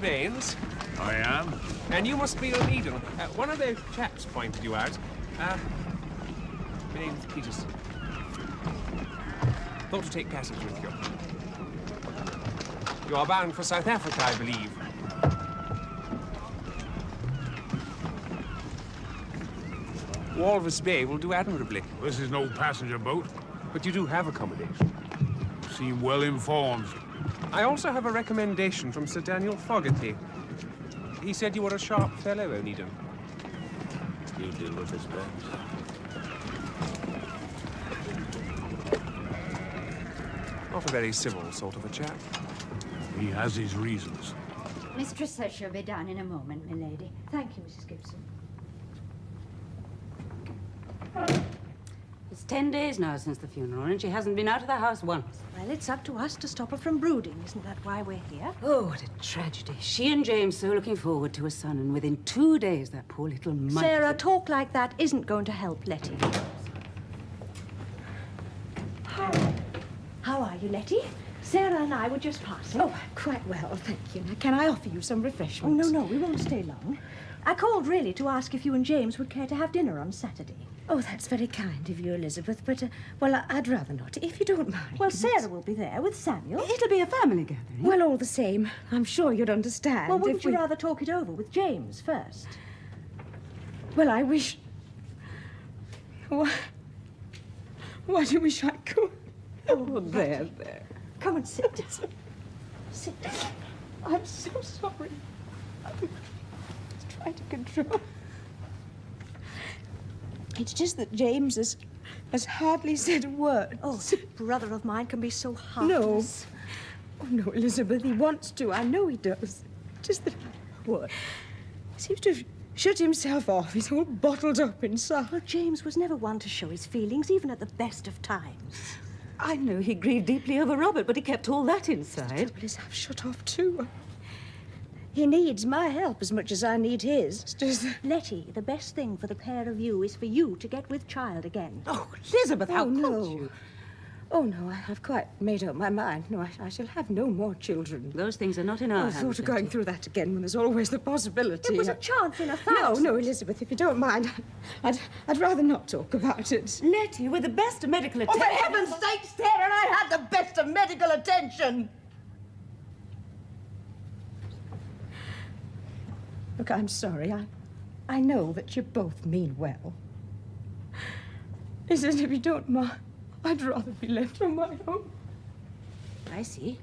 Baines. I am. And you must be Onedin. One of the chaps pointed you out. My name's Peters. Thought to take passage with you. You are bound for South Africa, I believe. Walvis Bay will do admirably. This is no passenger boat. But you do have accommodation. Seem well informed. I also have a recommendation from Sir Daniel Fogarty. He said you were a sharp fellow, Onedin. You deal with this, Baines. Not a very civil sort of a chap. He has his reasons. Mistress says she'll be down in a moment, milady. Thank you, Mrs. Gibson. It's 10 days now since the funeral, and she hasn't been out of the house once. Well, it's up to us to stop her from brooding. Isn't that why we're here? Oh, what a tragedy. She and James so looking forward to a son, and within 2 days, that poor little mite... Sarah, talk like that isn't going to help Letty. How are you, Letty? Sarah and I were just passing. Oh, quite well, thank you. Now, can I offer you some refreshment? Oh, no, we won't stay long. I called really to ask if you and James would care to have dinner on Saturday. Oh, that's very kind of you, Elizabeth, but, well, I'd rather not, if you don't mind. Well, Sarah will be there with Samuel. It'll be a family gathering. Well, all the same, I'm sure you'd understand. Well, wouldn't you rather talk it over with James first? Well, I wish... Why do you wish I could? Oh, there. Come and sit down. Sit down. I'm so sorry. I'm just trying to control. It's just that James has hardly said a word. Oh, a brother of mine can be so heartless. No, Elizabeth, he wants to. I know he does. Just that... What? He seems to have shut himself off. He's all bottled up inside. Well, James was never one to show his feelings, even at the best of times. I know he grieved deeply over Robert, but he kept all that inside. The trouble is, I've shut off too. He needs my help as much as I need his. It's just... Letty, the best thing for the pair of you is for you to get with child again. Oh, Elizabeth, how could no. you? Oh, no, I've quite made up my mind. No, I shall have no more children. Those things are not in our hands. I thought of going Letty. through that again when there's always the possibility. It was a chance in 1,000. No, Elizabeth, if you don't mind, I'd rather not talk about it. Letty, with the best of medical attention... Oh, for heaven's sake, Sarah, I had the best of medical attention. Look, I'm sorry. I know that you both mean well. Is it, if you don't mind, I'd rather be left on my own. I see.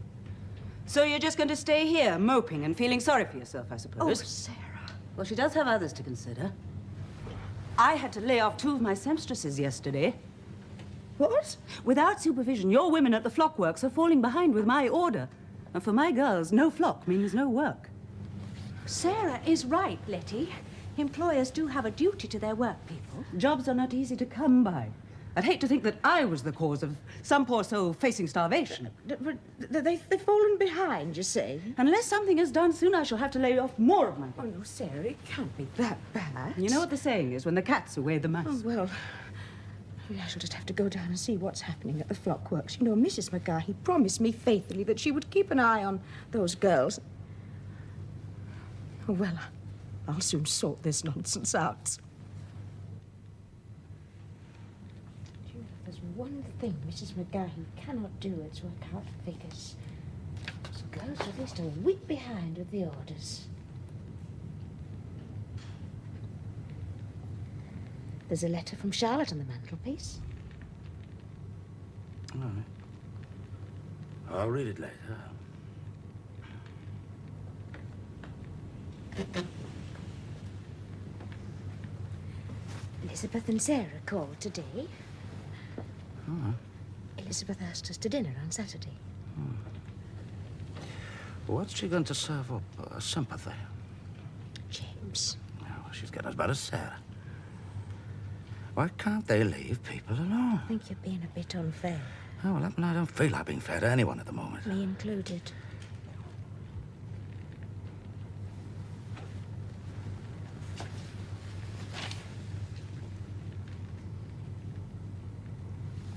So you're just going to stay here, moping and feeling sorry for yourself, I suppose? Oh, Sarah. Well, she does have others to consider. I had to lay off 2 of my seamstresses yesterday. What? Without supervision, your women at the flock works are falling behind with my order. And for my girls, no flock means no work. Sarah is right, Letty. Employers do have a duty to their work people. Jobs are not easy to come by. I'd hate to think that I was the cause of some poor soul facing starvation. But they've fallen behind, you say? Unless something is done soon, I shall have to lay off more of my Oh, no, Sarah, it can't be that bad. You know what the saying is, when the cat's away, the mice. Oh, well, I shall just have to go down and see what's happening at the flock works. You know, Mrs. McGahey promised me faithfully that she would keep an eye on those girls. Oh, well, I'll soon sort this nonsense out. There's one thing Mrs. McGahey cannot do, it's work out figures. So girls are at least a week behind with the orders. There's a letter from Charlotte on the mantelpiece. All right. I'll read it later. Elizabeth and Sarah called today. All right. Elizabeth asked us to dinner on Saturday. What's she going to serve up? Sympathy? James. Oh, she's getting as bad as Sarah. Why can't they leave people alone? I think you're being a bit unfair. Oh, well, I don't feel like being fair to anyone at the moment. Me included.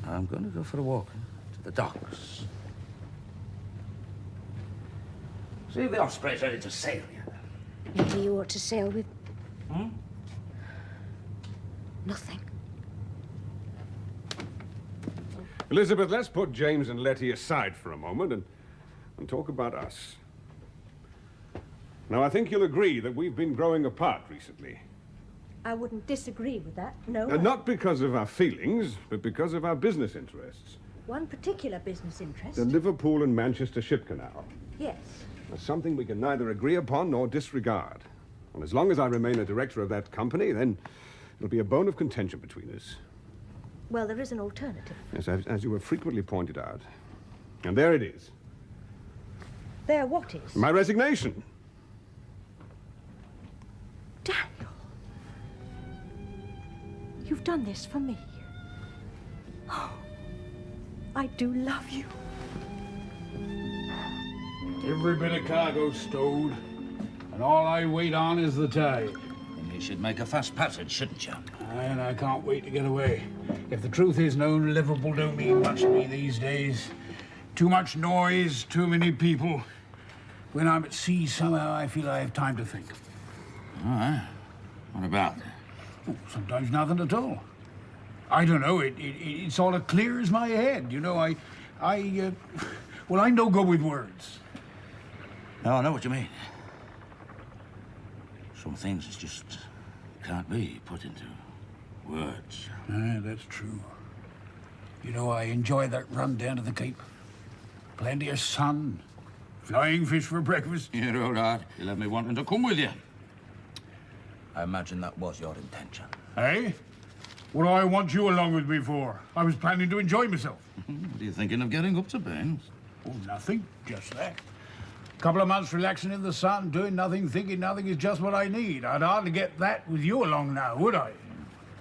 I'm going to go for a walk to the docks. Is See if the Osprey's ready to sail yet. Maybe you ought to sail with... Hmm? Nothing. Elizabeth, let's put James and Letty aside for a moment and talk about us. Now, I think you'll agree that we've been growing apart recently. I wouldn't disagree with that, no. Not because of our feelings, but because of our business interests. One particular business interest. The Liverpool and Manchester Ship Canal. Yes. That's something we can neither agree upon nor disregard. And as long as I remain a director of that company, then it'll be a bone of contention between us. Well, there is an alternative. Yes, as you have frequently pointed out. And there it is. There what is? My resignation. Daniel. You've done this for me. Oh, I do love you. Every bit of cargo stowed, and all I wait on is the tide. Then you should make a fast passage, shouldn't you? And I can't wait to get away. If the truth is known, Liverpool don't mean much to me these days. Too much noise, too many people. When I'm at sea, somehow I feel I have time to think. All right. What about? Oh, sometimes nothing at all. I don't know, it's all as clear as my head. You know, well, I'm no good with words. No, I know what you mean. Some things just can't be put into words. That's true. You know, I enjoy that run down to the Cape. Plenty of sun, flying fish for breakfast. You're all right. You'll have me wanting to come with you. I imagine that was your intention. Eh? What do I want you along with me for? I was planning to enjoy myself. What are you thinking of getting up to, Baines? Oh, nothing. Just that. Couple of months relaxing in the sun, doing nothing, thinking nothing is just what I need. I'd hardly get that with you along now, would I?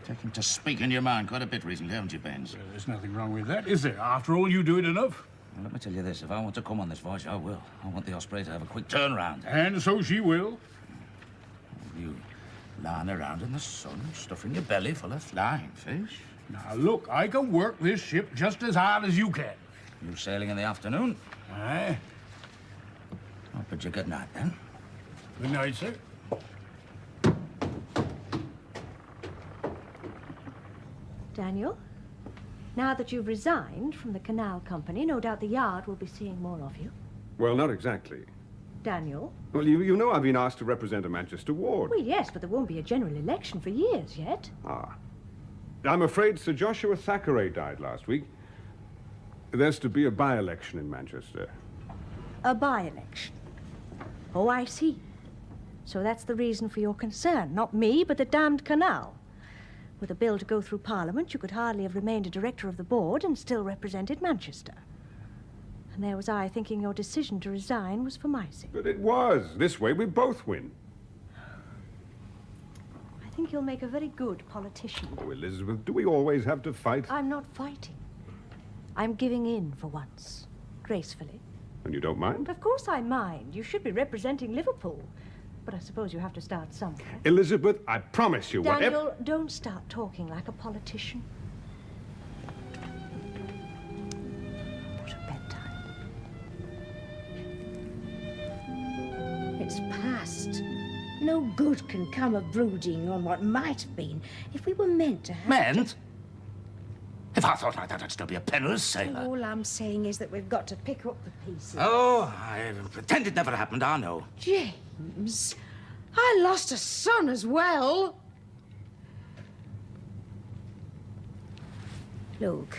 Taking to speaking your mind quite a bit recently, haven't you, Baines? Well, there's nothing wrong with that, is there? After all, you do it enough. Well, let me tell you this. If I want to come on this voyage, I will. I want the Osprey to have a quick turnaround. And so she will. You lying around in the sun, stuffing your belly full of flying fish. Now, look, I can work this ship just as hard as you can. You sailing in the afternoon? Aye. I'll bid you good night, then. Good night, sir. Daniel, now that you've resigned from the canal company, no doubt the yard will be seeing more of you. Well, not exactly. Daniel? Well, you know I've been asked to represent a Manchester ward. Well, yes, but there won't be a general election for years yet. Ah. I'm afraid Sir Joshua Thackeray died last week. There's to be a by-election in Manchester. A by-election. Oh, I see. So that's the reason for your concern. Not me, but the damned canal. With a bill to go through Parliament, you could hardly have remained a director of the board and still represented Manchester. And there was I thinking your decision to resign was for my sake. But it was. This way we both win. I think you'll make a very good politician. Oh, Elizabeth, do we always have to fight? I'm not fighting. I'm giving in for once. Gracefully. And you don't mind? Of course I mind. You should be representing Liverpool. But I suppose you have to start somewhere. Elizabeth, I promise you, Daniel, don't start talking like a politician. What a bedtime. It's past. No good can come of brooding on what might have been if we were meant to have... Meant? If I thought like that, I'd still be a penniless sailor. All I'm saying is that we've got to pick up the pieces. Oh, I pretend it never happened, I know. James, I lost a son as well. Look,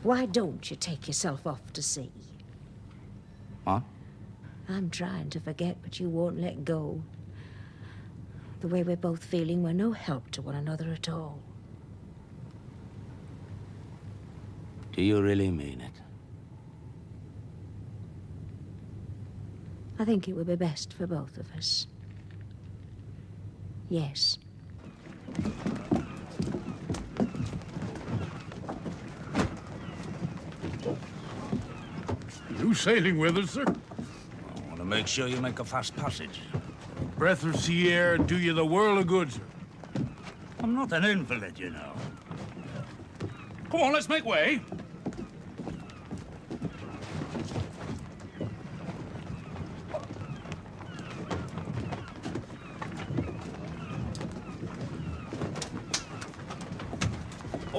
why don't you take yourself off to sea? What? I'm trying to forget, but you won't let go. The way we're both feeling, we're no help to one another at all. Do you really mean it? I think it would be best for both of us. Yes. You sailing with us, sir? I want to make sure you make a fast passage. Breath of sea air do you the world of good, sir. I'm not an invalid, you know. Come on, let's make way.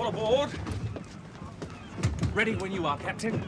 All aboard. Ready when you are, Captain.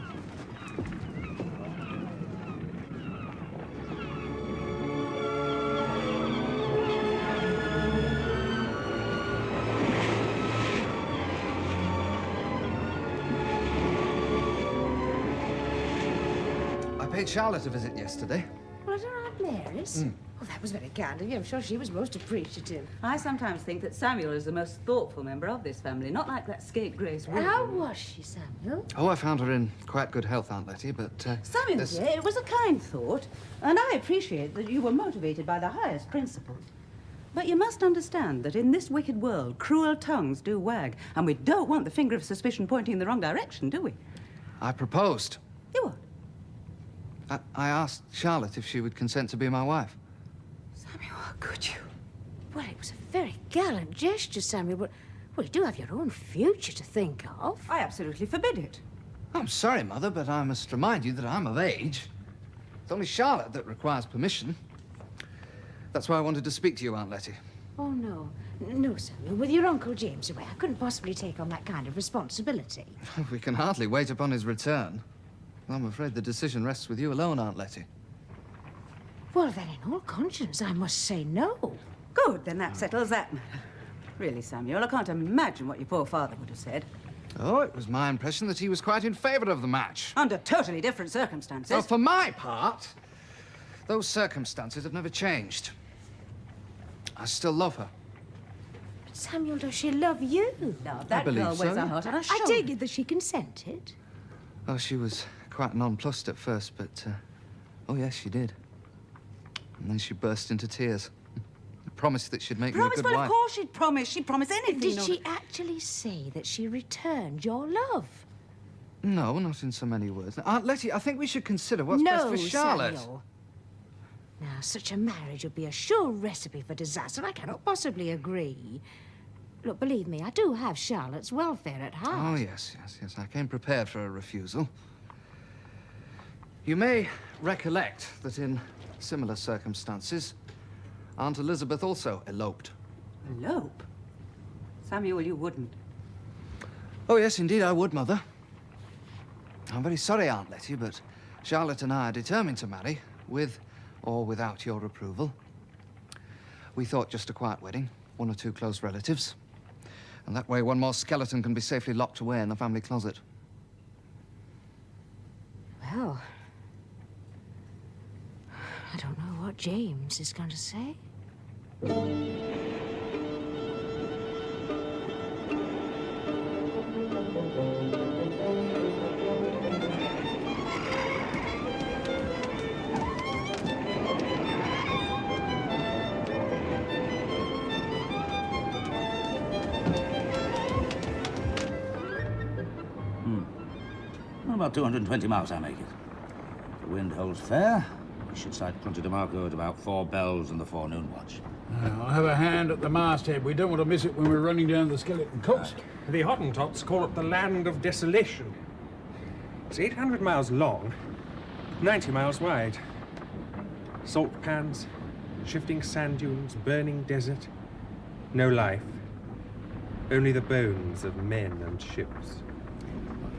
I paid Charlotte a visit yesterday. Well, at Aunt Mary's? Oh, that was very kind of you. I'm sure she was most appreciative. I sometimes think that Samuel is the most thoughtful member of this family, not like that scapegrace woman. How was she, Samuel? Oh, I found her in quite good health, Aunt Letty, but... Samuel, there's- dear, it was a kind thought, and I appreciate that you were motivated by the highest principles. But you must understand that in this wicked world, cruel tongues do wag, and we don't want the finger of suspicion pointing in the wrong direction, do we? I proposed. You what? I asked Charlotte if she would consent to be my wife. Samuel, how could you? Well, it was a very gallant gesture, Samuel, but well, you do have your own future to think of. I absolutely forbid it. I'm sorry, Mother, but I must remind you that I'm of age. It's only Charlotte that requires permission. That's why I wanted to speak to you, Aunt Letty. Oh, no. No, Samuel. With your Uncle James away, I couldn't possibly take on that kind of responsibility. We can hardly wait upon his return. I'm afraid the decision rests with you alone, Aunt Letty. Well, then, in all conscience, I must say no. Good, then that settles that matter. Really, Samuel, I can't imagine what your poor father would have said. Oh, it was my impression that he was quite in favor of the match. Under totally different circumstances. Oh, for my part, those circumstances have never changed. I still love her. But, Samuel, does she love you? Now, that believe girl wears so. her heart on her I shoulder. take it that she consented. Oh, she was quite nonplussed at first, but, oh, yes, she did. And then she burst into tears. Promised that she'd make me a Promise? good Well, wife. of course she'd promise. She'd promise anything. Did she actually say that she returned your love? No, not in so many words. Aunt Letty, I think we should consider what's best for Charlotte. Samuel. Now, such a marriage would be a sure recipe for disaster, and I cannot possibly agree. Look, believe me, I do have Charlotte's welfare at heart. Oh, yes. I came prepared for a refusal. You may recollect that in similar circumstances, Aunt Elizabeth also eloped. Elope? Samuel, you wouldn't. Oh, yes, indeed I would, Mother. I'm very sorry, Aunt Letty, but Charlotte and I are determined to marry, with or without your approval. We thought just a quiet wedding, one or two close relatives. And that way one more skeleton can be safely locked away in the family closet. Well, I don't know what James is going to say. About 220 miles, I make it. If the wind holds fair, we should sight Punta de Marco at about 4 bells in the forenoon watch. I'll have a hand at the masthead. We don't want to miss it when we're running down the Skeleton Coast. The Hottentots call it the land of desolation. It's 800 miles long, 90 miles wide. Salt pans, shifting sand dunes, burning desert. No life. Only the bones of men and ships.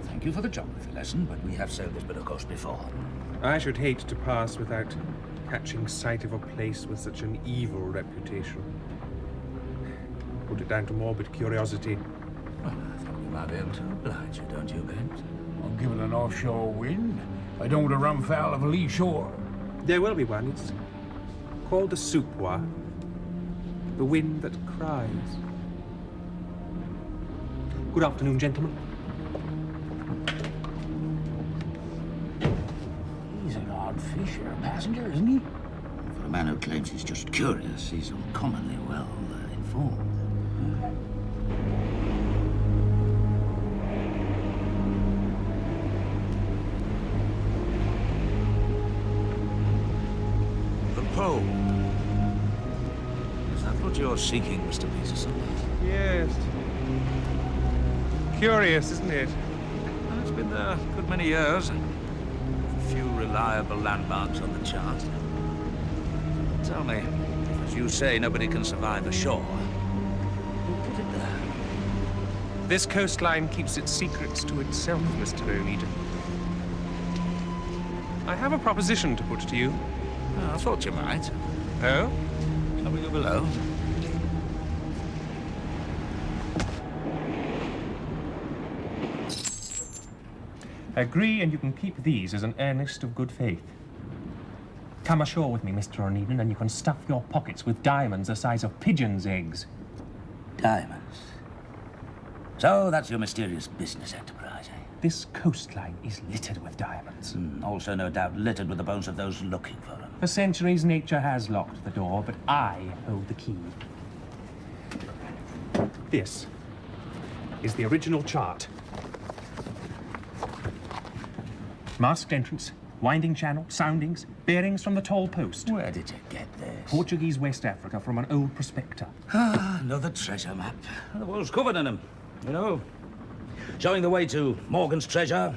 Thank you for the geography lesson, but we have sailed this bit of coast before. I should hate to pass without catching sight of a place with such an evil reputation. Put it down to morbid curiosity. Well, I think we might be able to oblige you, don't you, Baines? I'll give it an offshore wind. I don't want to run foul of a lee shore. There will be one. It's called the Soupois. The wind that cries. Good afternoon, gentlemen. He's an odd fish, a passenger, isn't he? For a man who claims he's just curious, he's uncommonly well informed. The pole. Is that what you're seeking, Mr. Peterson? Yes. Curious, isn't it? Well, it's been there a good many years. A few reliable landmarks on the chart. Tell me, if, as you say, nobody can survive ashore, who put it there? This coastline keeps its secrets to itself, Mr. Onedin. I have a proposition to put to you. Oh, I thought you might. Oh? Shall we go below? Agree, and you can keep these as an earnest of good faith. Come ashore with me, Mr. Onedin, and you can stuff your pockets with diamonds the size of pigeons' eggs. Diamonds. So that's your mysterious business enterprise, eh? This coastline is littered with diamonds. Also, no doubt, littered with the bones of those looking for them. For centuries, nature has locked the door, but I hold the key. This is the original chart. Masked entrance, winding channel, soundings, bearings from the tall post. Where did you get this? Portuguese West Africa from an old prospector. Another treasure map. The world's covered in them, you know. Showing the way to Morgan's treasure,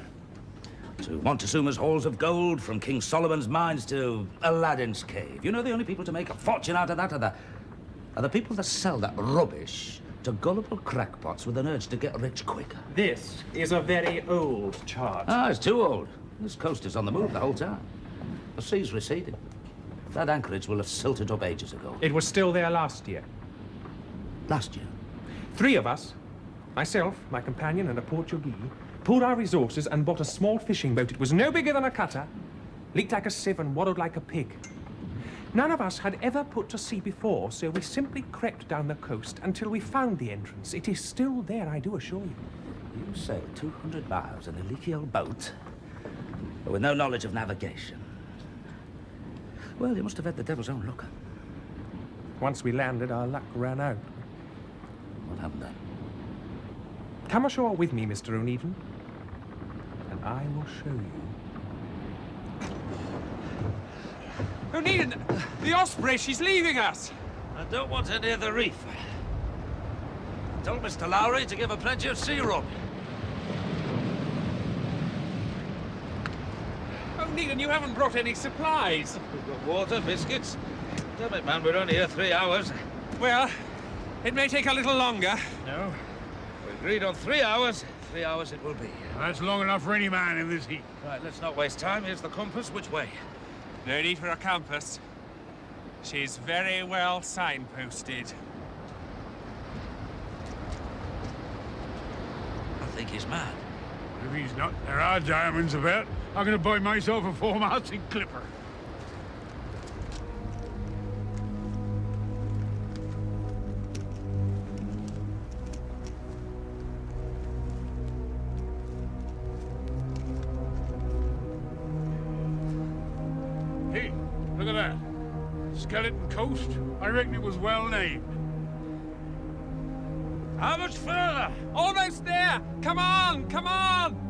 to Montezuma's halls of gold, from King Solomon's mines to Aladdin's cave. You know, the only people to make a fortune out of that are the people that sell that rubbish to gullible crackpots with an urge to get rich quicker. This is a very old chart. Ah, it's too old. This coast is on the move the whole time. The sea's receding. That anchorage will have silted up ages ago. It was still there last year. Last year? 3 of us, myself, my companion, and a Portuguese, pooled our resources and bought a small fishing boat. It was no bigger than a cutter, leaked like a sieve and waddled like a pig. None of us had ever put to sea before, so we simply crept down the coast until we found the entrance. It is still there, I do assure you. You sailed 200 miles in a leaky old boat, but with no knowledge of navigation. Well, you must have had the devil's own luck. Once we landed, our luck ran out. What happened then? Come ashore with me, Mr. Onedin, and I will show you. Onedin, the Osprey, she's leaving us. I don't want her near the reef. I told Mr. Lowry to give her plenty of sea rum. Onedin, you haven't brought any supplies. We've got water, biscuits. Damn it, man, we're only here 3 hours. Well, it may take a little longer. No. We agreed on 3 hours. 3 hours it will be. That's long enough for any man in this heat. Right, let's not waste time. Here's the compass. Which way? No need for a compass. She's very well signposted. I think he's mad. If he's not, there are diamonds about. I'm going to buy myself a 4-masted clipper. Hey, look at that. Skeleton Coast. I reckon it was well named. How much further? Almost there! Come on! Come on!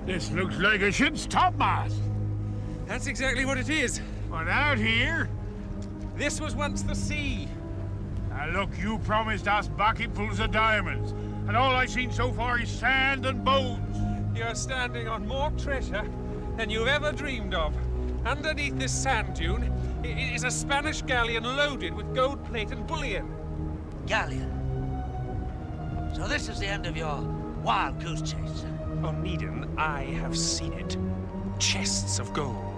This looks like a ship's topmast. That's exactly what it is. But out here... This was once the sea. Now look, you promised us bucketfuls of diamonds. And all I've seen so far is sand and bones. You're standing on more treasure than you've ever dreamed of. Underneath this sand dune is a Spanish galleon loaded with gold plate and bullion. Galleon. So this is the end of your wild goose chase. Onedin, I have seen it. Chests of gold.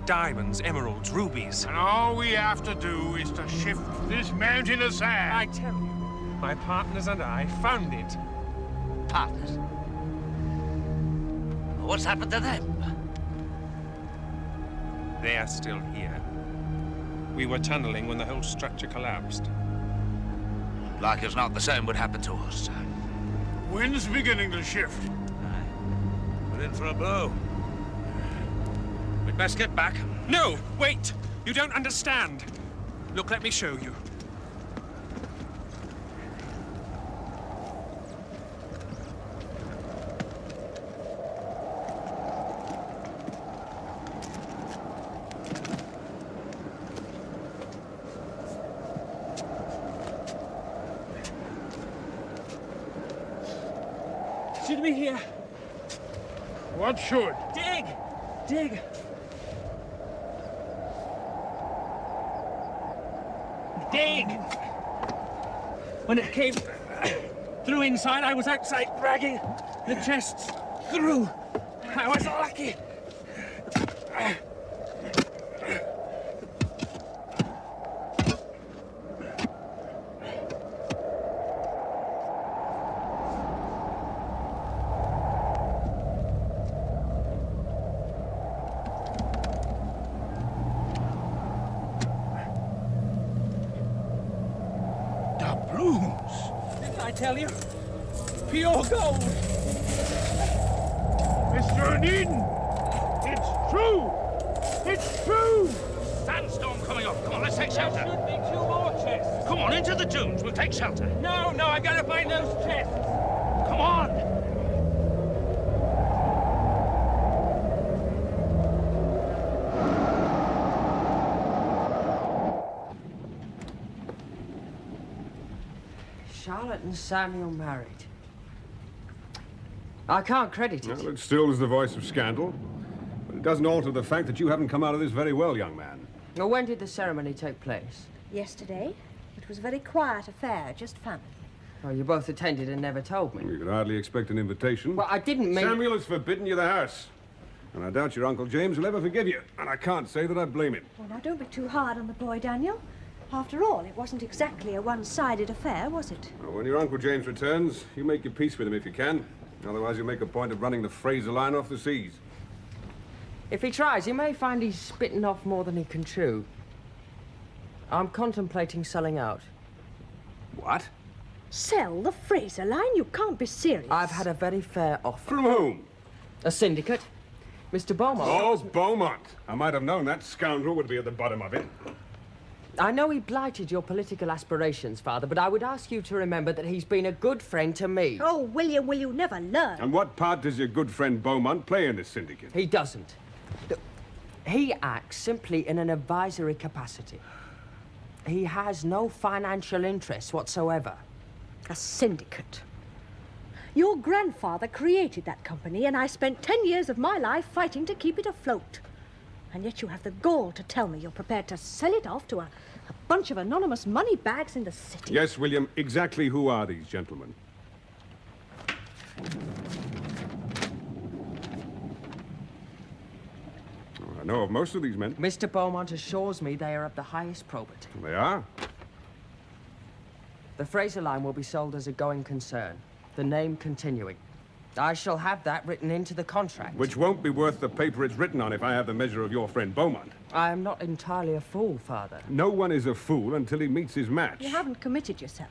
Diamonds, emeralds, rubies. And all we have to do is to shift this mountain of sand. I tell you, my partners and I found it. Partners? What's happened to them? They are still here. We were tunneling when the whole structure collapsed. Like as not, the same would happen to us. Wind's beginning to shift. We're in for a blow. We'd best get back. No, wait! You don't understand. Look, let me show you. me here. What should? Dig! Dig! Dig! When it came through inside, I was outside dragging the chests through. I was lucky. Didn't I tell you? Pure gold! Mr. Onedin! It's true! It's true! Sandstorm coming up. Come on, let's take shelter. There should be 2 more chests. Come on, into the dunes. We'll take shelter. No, I gotta find those chests. Come on. Charlotte and Samuel married. I can't credit it. Well, it still is the voice of scandal. But it doesn't alter the fact that you haven't come out of this very well, young man. Well, when did the ceremony take place? Yesterday, it was a very quiet affair, just family. Oh, you both attended and never told me. You could hardly expect an invitation. Well, I didn't mean... Samuel has forbidden you the house. And I doubt your Uncle James will ever forgive you. And I can't say that I blame him. Well, now, don't be too hard on the boy, Daniel. After all, it wasn't exactly a one-sided affair, was it? Well, when your Uncle James returns, you make your peace with him if you can. Otherwise, you'll make a point of running the Frazer Line off the seas. If he tries, he may find he's spitting off more than he can chew. I'm contemplating selling out. What? Sell the Frazer Line? You can't be serious. I've had a very fair offer. From whom? A syndicate. Mr. Beaumont. Oh, Beaumont. I might have known that scoundrel would be at the bottom of it. I know he blighted your political aspirations, Father, but I would ask you to remember that he's been a good friend to me. Oh, will you never learn? And what part does your good friend Beaumont play in this syndicate? He doesn't. He acts simply in an advisory capacity. He has no financial interest whatsoever. A syndicate. Your grandfather created that company, and I spent 10 years of my life fighting to keep it afloat. And yet you have the gall to tell me you're prepared to sell it off to a bunch of anonymous money bags in the city. Yes, William, exactly who are these gentlemen? I know of most of these men. Mr. Beaumont assures me they are of the highest probity. They are. The Frazer Line will be sold as a going concern, the name continuing. I shall have that written into the contract. Which won't be worth the paper it's written on if I have the measure of your friend Beaumont. I am not entirely a fool, Father. No one is a fool until he meets his match. You haven't committed yourself.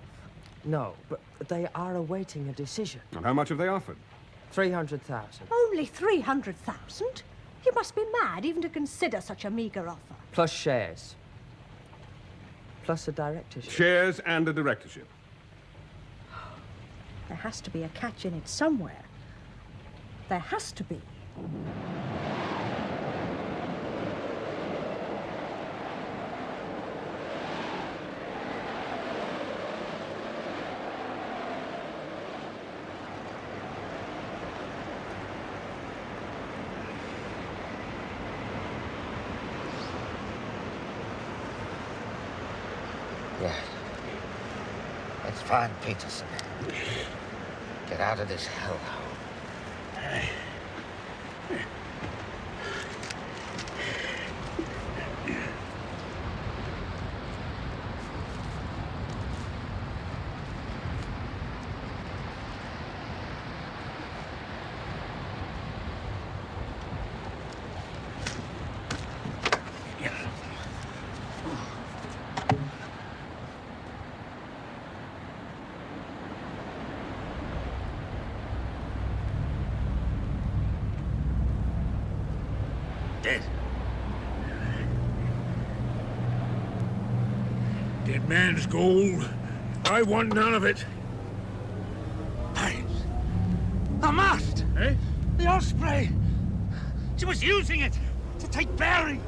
No, but they are awaiting a decision. And how much have they offered? 300,000. Only 300,000? You must be mad even to consider such a meager offer. Plus shares. Plus a directorship. Shares and a directorship. There has to be a catch in it somewhere. There has to be. Right. Let's find Peterson. Get out of this hellhole. Dead. Dead man's gold. I want none of it. Baines. The mast! Eh? The osprey! She was using it to take bearings.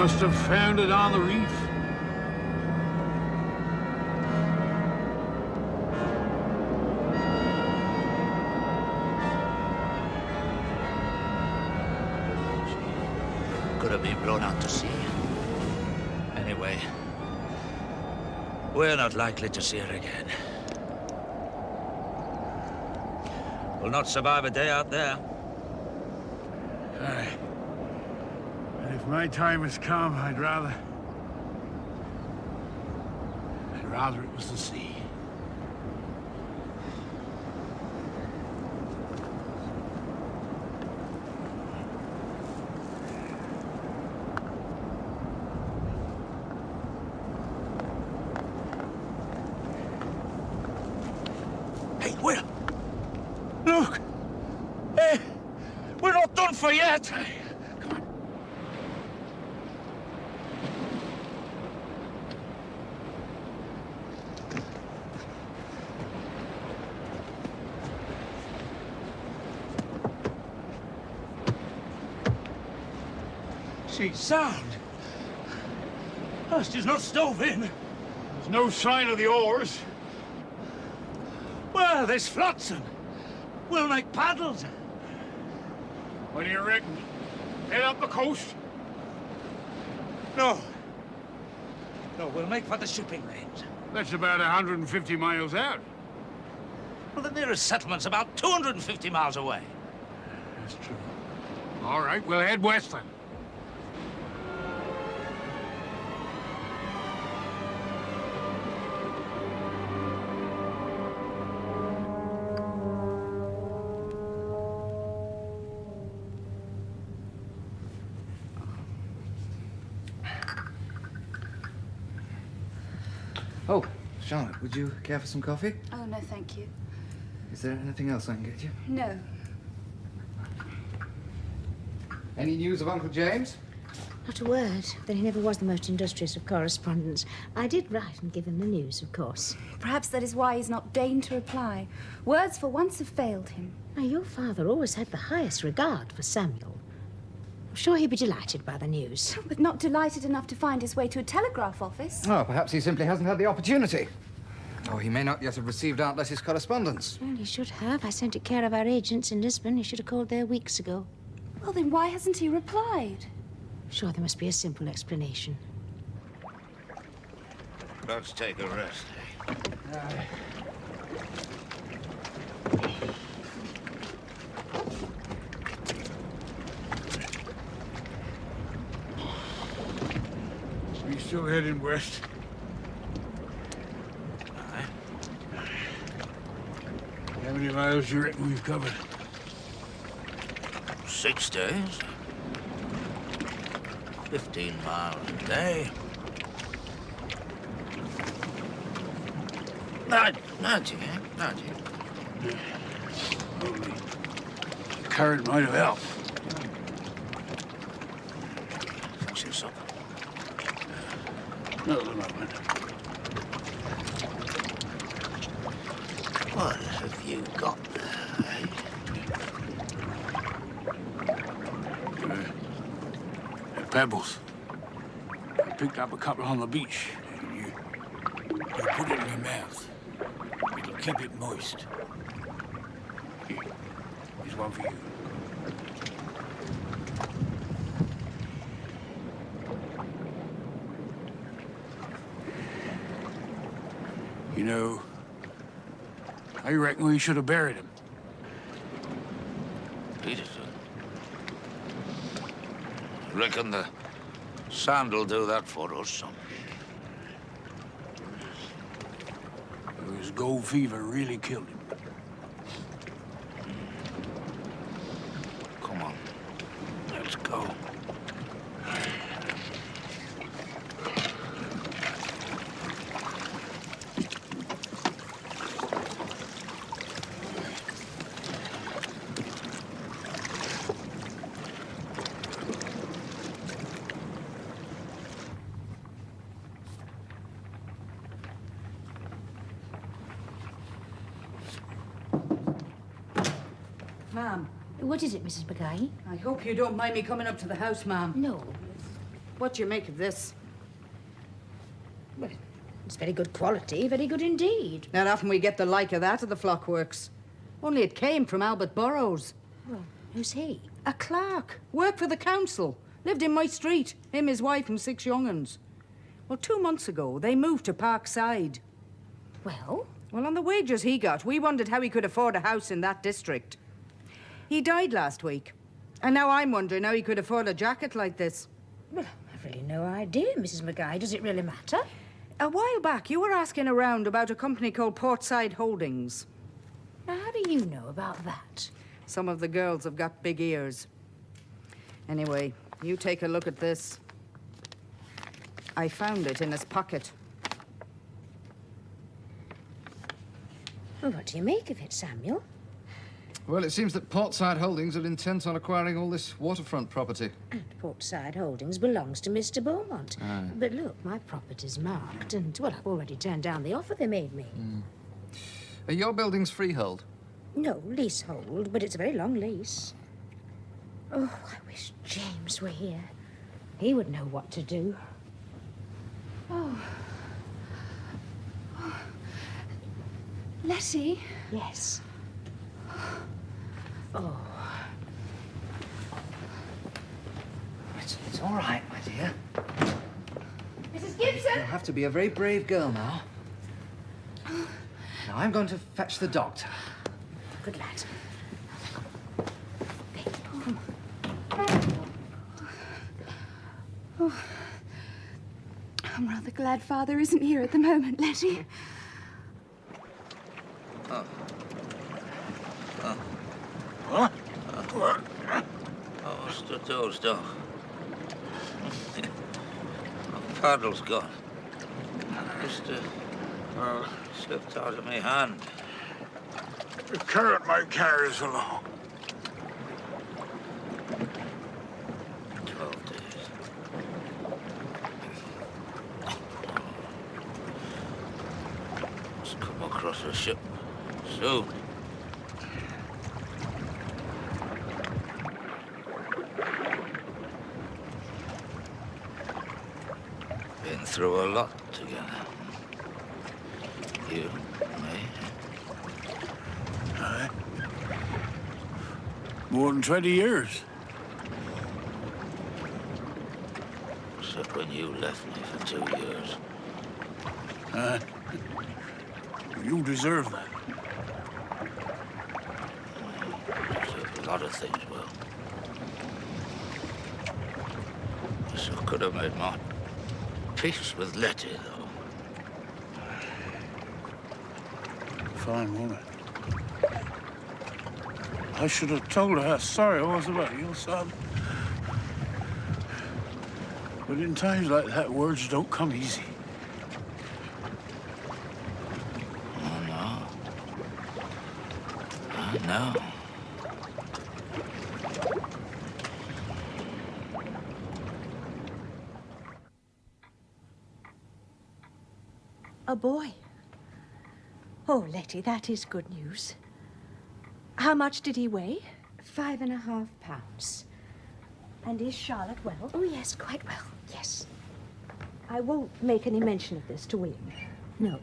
must have found it on the reef. Could have been blown out to sea. Anyway, we're not likely to see her again. We'll not survive a day out there. Aye. And if my time has come, I'd rather it was the sea. Hey, Will! Look! Hey! We're not done for yet! Come on. She's sound! Oh, she's not stove in. There's no sign of the oars. Well, there's flotsam. We'll make paddles. What do you reckon? Head up the coast? No. No, we'll make for the shipping lanes. That's about 150 miles out. Well, the nearest settlement's about 250 miles away. That's true. All right, we'll head west then. Oh, Charlotte, would you care for some coffee? Oh, no, thank you. Is there anything else I can get you? No. Any news of Uncle James? Not a word. Then he never was the most industrious of correspondents. I did write and give him the news, of course. Perhaps that is why he's not deigned to reply. Words for once have failed him. Now, your father always had the highest regard for Samuel. I'm sure he'd be delighted by the news. But not delighted enough to find his way to a telegraph office. Oh, perhaps he simply hasn't had the opportunity. Or he may not yet have received Aunt Letty's correspondence. Well, he should have. I sent it care of our agents in Lisbon. He should have called there weeks ago. Well, then why hasn't he replied? Sure, there must be a simple explanation. Let's take a rest. We still heading west? Aye. How many miles do you reckon we've covered? 6 days. 15 miles a day. 90, eh? 90. The current might have helped. Fix your supper. Not at the moment. What have you got there, eh? Pebbles. I picked up a couple on the beach. You put it in your mouth. It'll keep it moist. Here, here's one for you. You know, I reckon we should have buried him. Peterson. Reckon the sand will do that for us, son. His gold fever really killed him. Come on. Let's go. Ma'am, What is it, Mrs. McGahey? I hope you don't mind me coming up to the house, ma'am. No. What do you make of this? Well, it's very good quality, very good indeed. Not often we get the like of that at the Flockworks. Only it came from Albert Burrows. Well, who's he? A clerk. Worked for the council. Lived in my street. Him, his wife, and 6 young uns. Well, 2 months ago, they moved to Parkside. Well? Well, on the wages he got, we wondered how he could afford a house in that district. He died last week. And now I'm wondering how he could afford a jacket like this. Well, I've really no idea, Mrs. Mackay. Does it really matter? A while back, you were asking around about a company called Portside Holdings. Now, how do you know about that? Some of the girls have got big ears. Anyway, you take a look at this. I found it in his pocket. Well, what do you make of it, Samuel? Well, it seems that Portside Holdings are intent on acquiring all this waterfront property. And Portside Holdings belongs to Mr. Beaumont. Aye. But look, my property's marked, and, well, I've already turned down the offer they made me. Are your buildings freehold? No, leasehold, but it's a very long lease. Oh, I wish James were here. He would know what to do. Oh. Letty? Yes. Oh. It's all right, my dear. Mrs. Gibson? You'll have to be a very brave girl now. Now, I'm going to fetch the doctor. Good lad. Oh. I'm rather glad Father isn't here at the moment, Letty. What? What? I must have dozed off. My paddle's gone. Just slipped out of my hand. The current might carry us along. 12 days. Must come across a ship soon. Been through a lot together. You, me. Aye. More than 20 years. Except when you left me for 2 years. You deserve that. A lot of things will. I sure could have made my peace with Letty, though. Fine woman. I should have told her how sorry I was about your son. But in times like that, words don't come easy. Oh, no. I know. A boy. Oh, Letty, that is good news. How much did he weigh? 5.5 pounds. And is Charlotte well? Oh, yes, quite well, yes. I won't make any mention of this to William. No.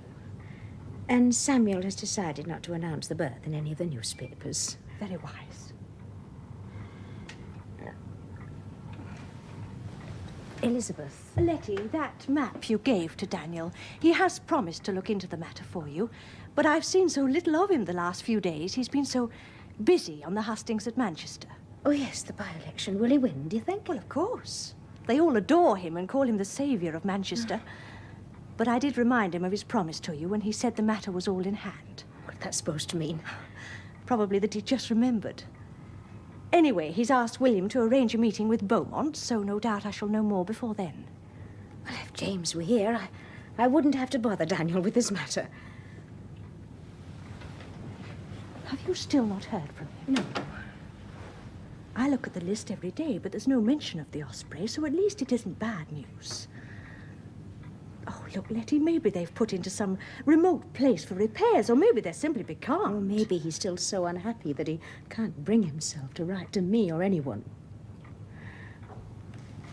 And Samuel has decided not to announce the birth in any of the newspapers. Very wise. Elizabeth. Letty, that map you gave to Daniel, he has promised to look into the matter for you, but I've seen so little of him the last few days. He's been so busy on the hustings at Manchester. Oh, yes, the by-election. Will he win, do you think? Well, of course. They all adore him and call him the saviour of Manchester. But I did remind him of his promise to you when he said the matter was all in hand. What's that supposed to mean? Probably that he just remembered. Anyway, he's asked William to arrange a meeting with Beaumont, so no doubt I shall know more before then. Well, if James were here, I wouldn't have to bother Daniel with this matter. Have you still not heard from him? No. I look at the list every day, but there's no mention of the Osprey, so at least it isn't bad news. Oh, look, Letty, maybe they've put into some remote place for repairs, or maybe they're simply becalmed. Or maybe he's still so unhappy that he can't bring himself to write to me or anyone.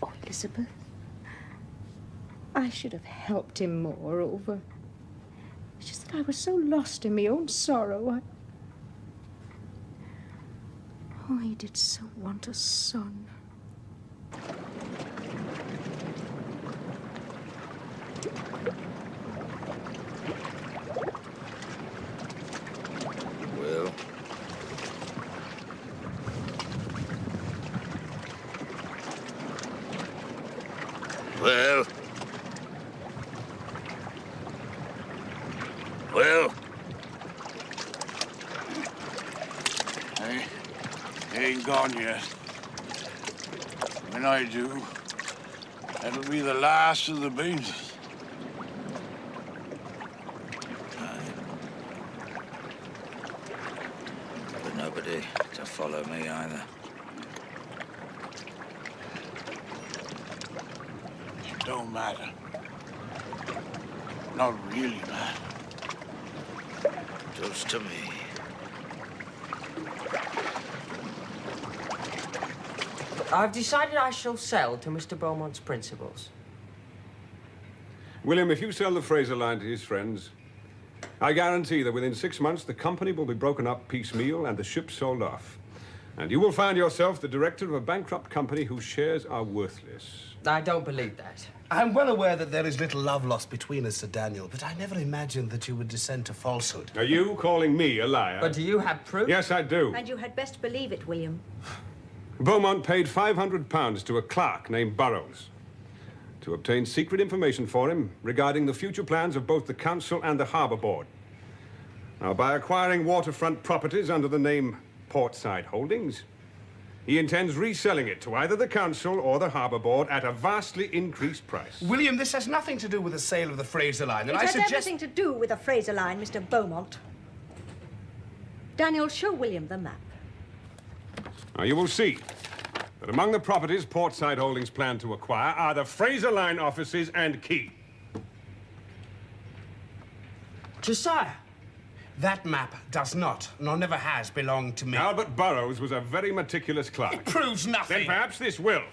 Oh, Elizabeth, I should have helped him moreover. It's just that I was so lost in my own sorrow. Oh, he did so want a son. Well. Well. Well. Hey, he ain't gone yet. When I do, that'll be the last of the Baines. But nobody to follow me either. It don't matter. Not really matter. Just to me. I've decided I shall sell to Mr. Beaumont's principals. William, if you sell the Frazer Line to his friends, I guarantee that within 6 months the company will be broken up piecemeal and the ship sold off. And you will find yourself the director of a bankrupt company whose shares are worthless. I don't believe that. I'm well aware that there is little love lost between us, Sir Daniel, but I never imagined that you would descend to falsehood. Are you calling me a liar? But do you have proof? Yes, I do. And you had best believe it, William. Beaumont paid £500 to a clerk named Burrows to obtain secret information for him regarding the future plans of both the council and the harbour board. Now, by acquiring waterfront properties under the name Portside Holdings, he intends reselling it to either the council or the harbour board at a vastly increased price. William, this has nothing to do with the sale of the Frazer Line, and It I has suggest... everything to do with the Frazer Line, Mr. Beaumont. Daniel, show William the map. Now, you will see that among the properties Portside Holdings plan to acquire are the Frazer Line offices and quay. Josiah! That map does not, nor never has, belonged to me. Albert Burrows was a very meticulous clerk. It proves nothing. Then perhaps this will.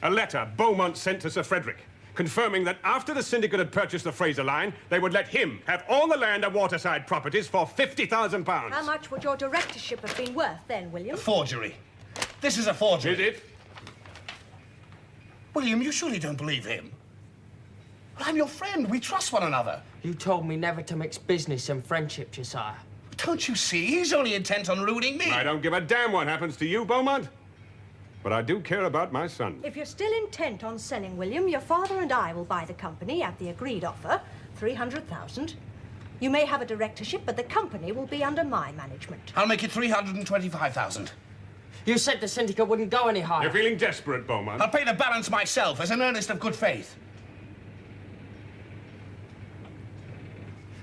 A letter Beaumont sent to Sir Frederick, confirming that after the syndicate had purchased the Frazer Line, they would let him have all the land and waterside properties for £50,000. How much would your directorship have been worth then, William? A forgery. This is a forgery. Is it? William, you surely don't believe him. Well, I'm your friend. We trust one another. You told me never to mix business and friendship, Josiah. Don't you see? He's only intent on ruining me. I don't give a damn what happens to you, Beaumont. But I do care about my son. If you're still intent on selling, William, your father and I will buy the company at the agreed offer, $300,000. You may have a directorship, but the company will be under my management. I'll make it $325,000. You said the syndicate wouldn't go any higher. You're feeling desperate, Beaumont. I'll pay the balance myself as an earnest of good faith.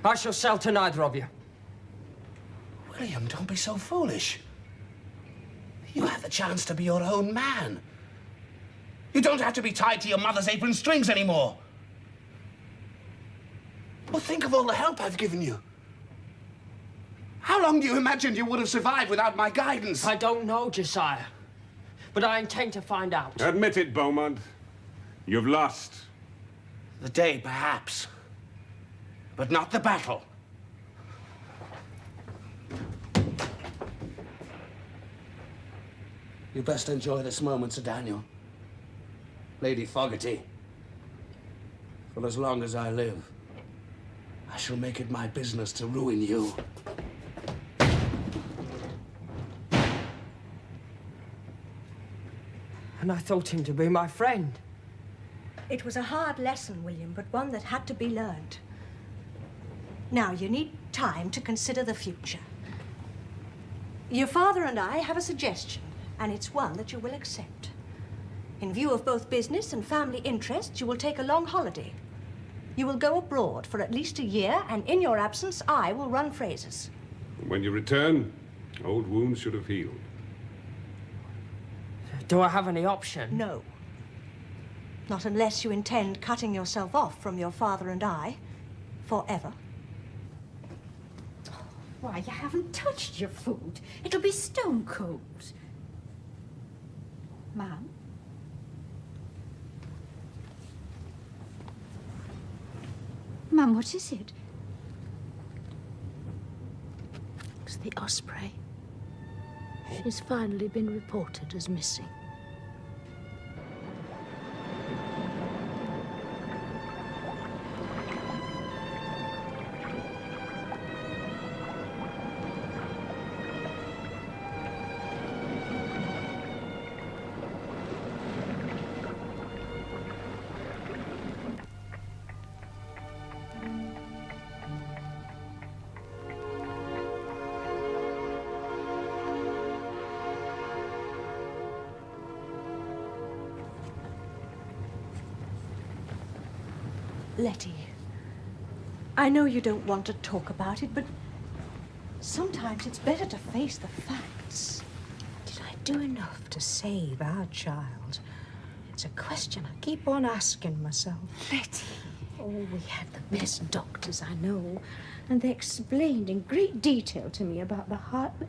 I shall sell to neither of you. William, don't be so foolish. You have the chance to be your own man. You don't have to be tied to your mother's apron strings anymore. Well, think of all the help I've given you. How long do you imagine you would have survived without my guidance? I don't know, Josiah. But I intend to find out. Admit it, Beaumont. You've lost. The day, perhaps. But not the battle. You best enjoy this moment, Sir Daniel. Lady Fogarty. For as long as I live, I shall make it my business to ruin you. And I thought him to be my friend. It was a hard lesson, William, but one that had to be learned. Now, you need time to consider the future. Your father and I have a suggestion, and it's one that you will accept. In view of both business and family interests, you will take a long holiday. You will go abroad for at least a year, and in your absence, I will run Frazer's. When you return, old wounds should have healed. Do I have any option? No. Not unless you intend cutting yourself off from your father and I, forever. Why, you haven't touched your food. It'll be stone cold. Ma'am? Ma'am, what is it? It's the Osprey. She's finally been reported as missing. Letty, I know you don't want to talk about it, but sometimes it's better to face the facts. Did I do enough to save our child? It's a question I keep on asking myself. Letty. Oh, we had the best doctors I know, and they explained in great detail to me about the heart, but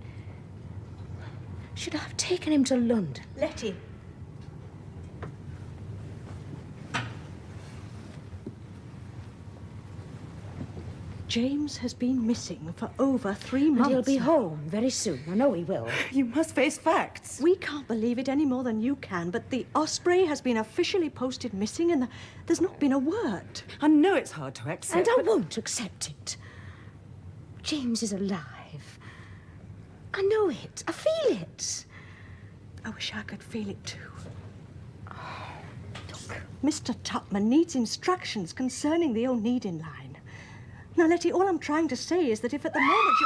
should I have taken him to London? Letty. James has been missing for over 3 months. And he'll be home very soon. I know he will. You must face facts. We can't believe it any more than you can, but the Osprey has been officially posted missing and there's not been a word. I know it's hard to accept. And I won't accept it. James is alive. I know it. I feel it. I wish I could feel it too. Look, Mr. Tupman needs instructions concerning the Onedin Line. Now, Letty, all I'm trying to say is that if at the moment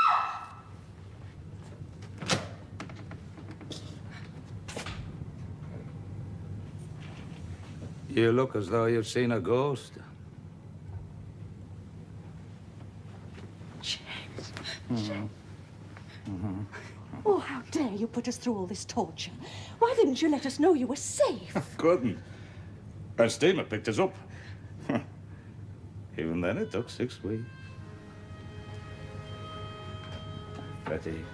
You look as though you've seen a ghost. James. Oh, how dare you put us through all this torture? Why didn't you let us know you were safe? Couldn't. Our steamer picked us up. Even then, it took 6 weeks. Letty.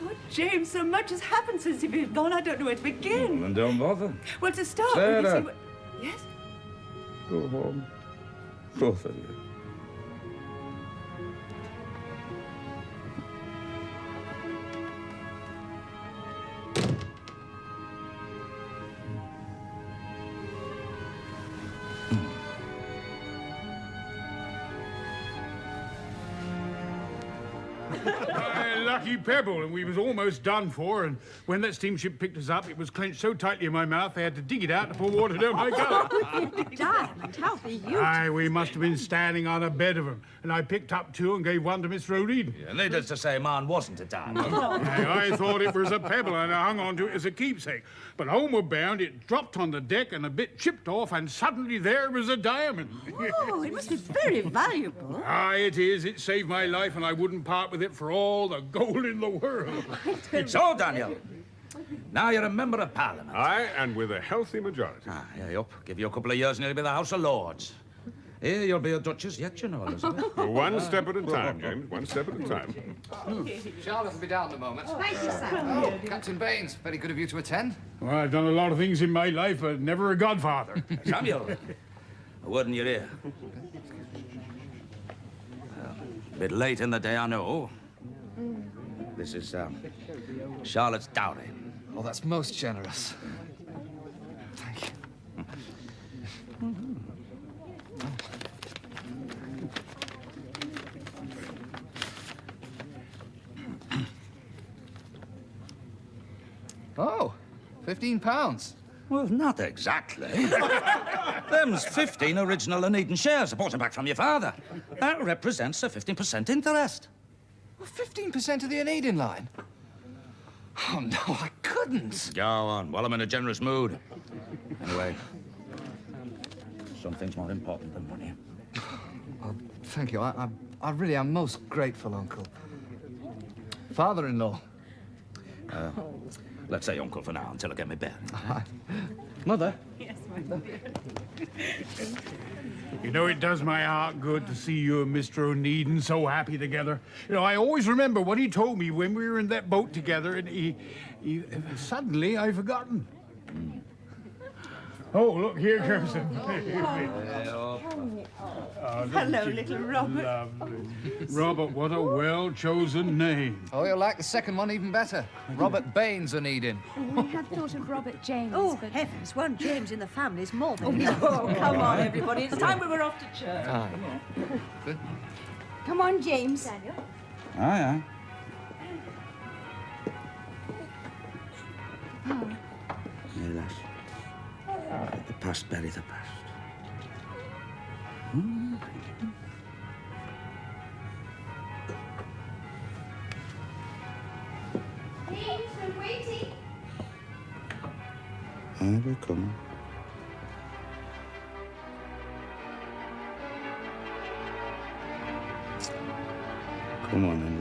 Oh, James, so much has happened since you've gone. I don't know where to begin. Well, then don't bother. Well, to start Sarah. with, you see what... Yes? Go home. Both of you. Lucky pebble, and we was almost done for. And when that steamship picked us up, it was clenched so tightly in my mouth, they had to dig it out to pour water down my gullet. Diamond, how beautiful. Aye, we must have been standing on a bed of them. And I picked up 2 and gave one to Mr. Onedin. Yeah, needless to say, mine wasn't a diamond. I thought it was a pebble, and I hung on to it as a keepsake. But homeward bound, it dropped on the deck and a bit chipped off, and suddenly there was a diamond. Oh, it must be very valuable. Aye, it is. It saved my life, and I wouldn't part with it for all the gold in the world. So, Daniel, now you're a member of Parliament. Aye, and with a healthy majority. Ah, yeah, up. Give you a couple of years and you'll be the House of Lords. Here, you'll be a Duchess yet, you know, Elizabeth. One step at a time, James. One step at a time. Charlotte will be down in a moment. Thank you, sir. Oh, Captain Baines, very good of you to attend. Well, I've done a lot of things in my life, but never a godfather. Samuel, a word in your ear. A bit late in the day, I know. This is Charlotte's dowry. Oh, that's most generous. Thank you. Oh, £15. Well, not exactly. Them's 15 original Onedin shares I bought them back from your father. That represents a 15% interest. Well, 15% of the Onedin Line? Oh, no, I couldn't. Go on. Well, I'm in a generous mood. Anyway, something's more important than money. Oh, thank you. I really am most grateful, Uncle. Father-in-law. Let's say uncle for now, until I get my bearings. Mother? Yes, my dear. You know, it does my heart good to see you and Mr. Onedin so happy together. You know, I always remember what he told me when we were in that boat together, and he suddenly I've forgotten. Oh, look, here comes the Hello, little Robert. Lovely. Robert, what a well-chosen name. Oh, you'll like the second one even better. Robert Baines, Onedin. We had thought of Robert James, Oh, but... heavens, one James in the family is more than enough. Oh, come on, everybody. It's time we were off to church. Aye. Come on, James. Daniel. Aye, aye. Nay, lass. Let the past bury the past. James, we're waiting. Aye, we're coming. Come on, then.